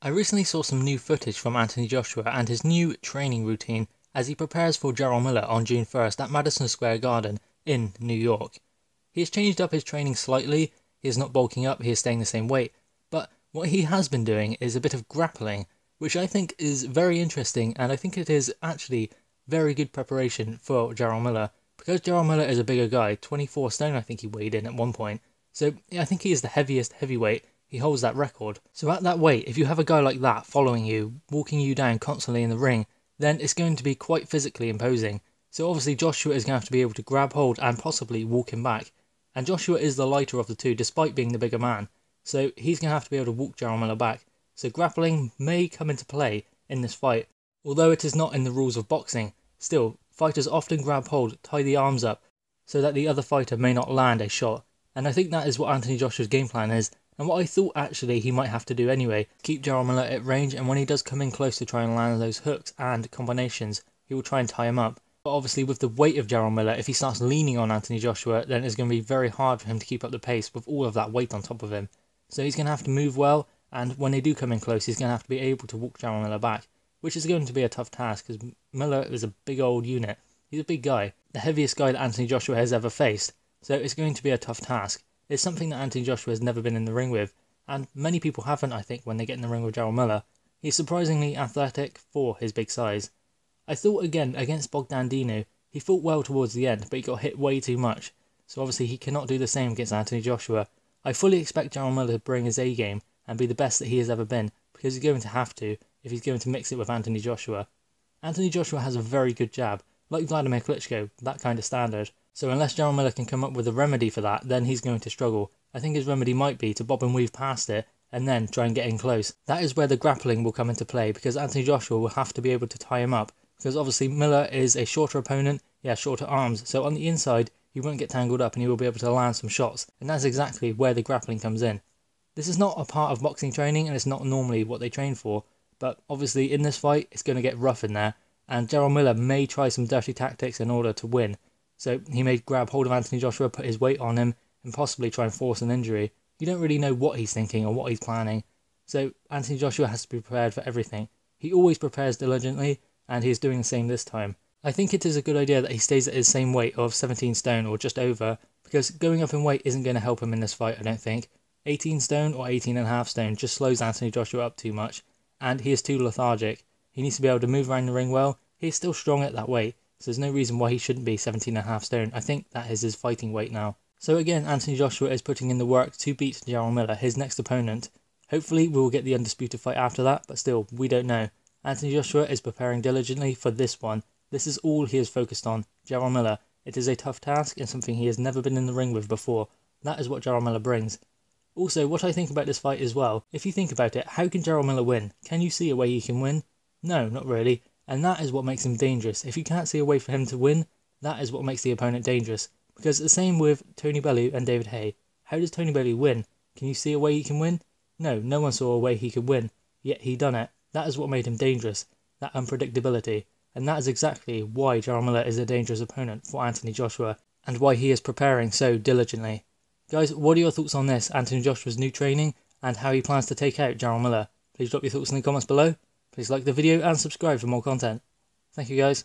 I recently saw some new footage from Anthony Joshua and his new training routine as he prepares for Jarrell Miller on June 1st at Madison Square Garden in New York. He has changed up his training slightly, he is not bulking up, he is staying the same weight, but what he has been doing is a bit of grappling, which I think is very interesting, and I think it is actually very good preparation for Jarrell Miller, because Jarrell Miller is a bigger guy, 24 stone I think he weighed in at one point, so I think he is the heaviest heavyweight. He holds that record. So at that weight, if you have a guy like that following you, walking you down constantly in the ring, then it's going to be quite physically imposing. So obviously Joshua is going to have to be able to grab hold and possibly walk him back. And Joshua is the lighter of the two, despite being the bigger man. So he's going to have to be able to walk Jarrell Miller back. So grappling may come into play in this fight. Although it is not in the rules of boxing, still, fighters often grab hold, tie the arms up, so that the other fighter may not land a shot. And I think that is what Anthony Joshua's game plan is. And what I thought actually he might have to do anyway, keep Jarrell Miller at range, and when he does come in close to try and land those hooks and combinations, he will try and tie him up. But obviously with the weight of Jarrell Miller, if he starts leaning on Anthony Joshua, then it's going to be very hard for him to keep up the pace with all of that weight on top of him. So he's going to have to move well, and when they do come in close, he's going to have to be able to walk Jarrell Miller back, which is going to be a tough task, because Miller is a big old unit. He's a big guy, the heaviest guy that Anthony Joshua has ever faced, so it's going to be a tough task. It's something that Anthony Joshua has never been in the ring with, and many people haven't, I think, when they get in the ring with Jarrell Miller. He's surprisingly athletic for his big size. I thought again, against Bogdan Dinu, he fought well towards the end, but he got hit way too much, so obviously he cannot do the same against Anthony Joshua. I fully expect Jarrell Miller to bring his A game and be the best that he has ever been, because he's going to have to, if he's going to mix it with Anthony Joshua. Anthony Joshua has a very good jab, like Vladimir Klitschko, that kind of standard. So unless Jarrell Miller can come up with a remedy for that, then he's going to struggle. I think his remedy might be to bob and weave past it, and then try and get in close. That is where the grappling will come into play, because Anthony Joshua will have to be able to tie him up, because obviously Miller is a shorter opponent, he has shorter arms, so on the inside, he won't get tangled up and he will be able to land some shots, and that's exactly where the grappling comes in. This is not a part of boxing training, and it's not normally what they train for, but obviously in this fight, it's going to get rough in there, and Jarrell Miller may try some dirty tactics in order to win. So he may grab hold of Anthony Joshua, put his weight on him, and possibly try and force an injury. You don't really know what he's thinking or what he's planning. So Anthony Joshua has to be prepared for everything. He always prepares diligently, and he is doing the same this time. I think it is a good idea that he stays at his same weight of 17 stone or just over, because going up in weight isn't going to help him in this fight, I don't think. 18 stone or 18.5 stone just slows Anthony Joshua up too much, and he is too lethargic. He needs to be able to move around the ring well. He is still strong at that weight, so there's no reason why he shouldn't be 17.5 stone. I think that is his fighting weight now. So again, Anthony Joshua is putting in the work to beat Jarrell Miller, his next opponent. Hopefully we will get the undisputed fight after that, but still, we don't know. Anthony Joshua is preparing diligently for this one. This is all he is focused on, Jarrell Miller. It is a tough task and something he has never been in the ring with before. That is what Jarrell Miller brings. Also, what I think about this fight as well, if you think about it, how can Jarrell Miller win? Can you see a way he can win? No, not really. And that is what makes him dangerous. If you can't see a way for him to win, that is what makes the opponent dangerous. Because the same with Tony Bellew and David Haye. How does Tony Bellew win? Can you see a way he can win? No, no one saw a way he could win. Yet he done it. That is what made him dangerous. That unpredictability. And that is exactly why Jarrell Miller is a dangerous opponent for Anthony Joshua. And why he is preparing so diligently. Guys, what are your thoughts on this, Anthony Joshua's new training, and how he plans to take out Jarrell Miller? Please drop your thoughts in the comments below. Please like the video and subscribe for more content. Thank you guys.